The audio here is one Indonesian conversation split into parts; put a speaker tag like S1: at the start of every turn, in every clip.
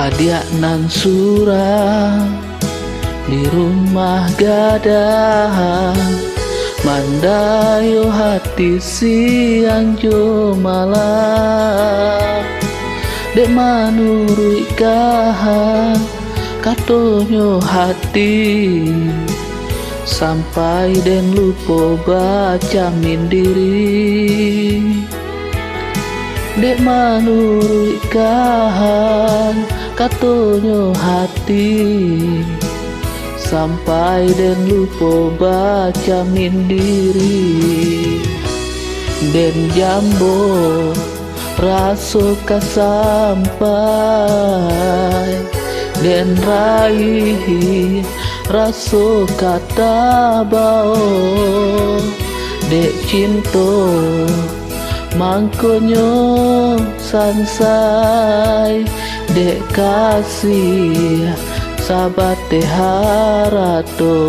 S1: Adiak nan surah di rumah gadah, mandayo hati siang jo malam. Dek manurui kaha katonyo hati, sampai den lupa baca mindiri. Dek manurui kahan katonyo hati, sampai den lupa baca mindiri. Den jambo raso kasampai, den raih raso kata bao. Dek cinto mangkonyo sansai, dek kasih sabate harato.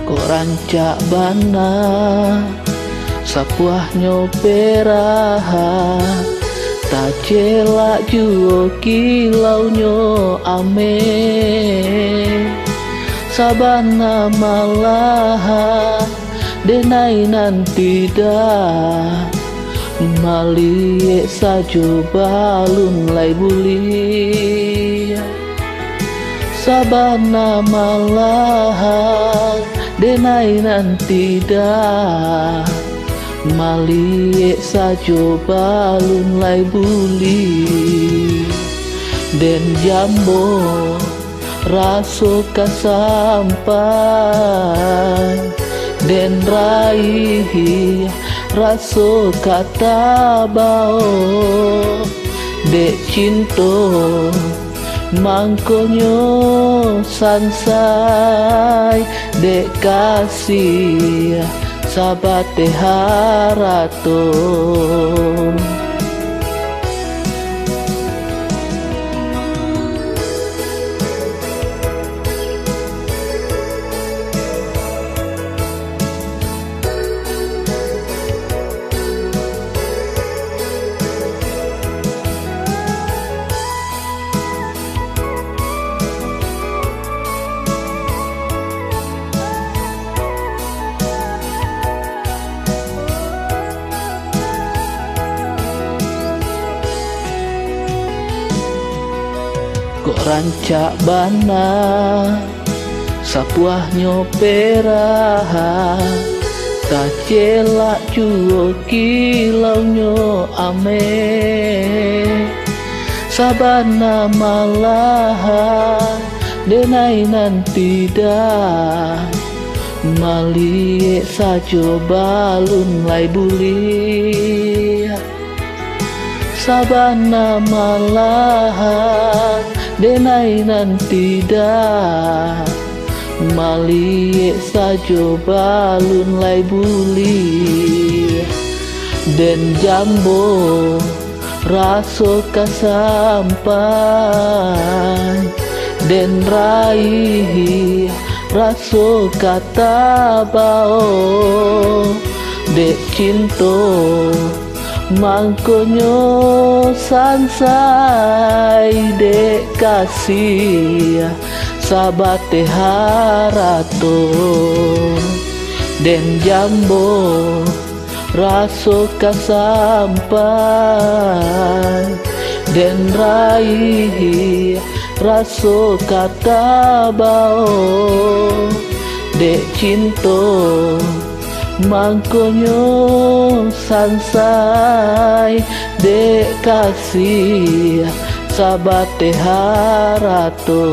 S1: Kok rancak bana sapuahnyo peraha, tak celak juo kilaunyo ame. Sabana malaha denai nan tidak, malie sajo balun lai buli. Sabana malaha denai nan tidak, malie sajo balun lai buli. Den jambo raso kasampai, den raih raso kata bao. Dek cinto mangkonyo sansai, dek kasih sabate harato. Kok rancak bana sapuahnyo peraha, tak celak juo kilaunyo ame. Sabana malaha denai nan tidak, malie sajo balun lai buli. Sabana malaha denai nan tidak, malie sajo balun lai buli. Den jambo raso kasampai, den raih raso kata bao. Dek cinto mangkonyo sansai, dek kasih sabate harato. Den jambo raso kasampai, den raih raso kata bao. Dek cinto mangkonyo sansai, dek kasih sabate harato.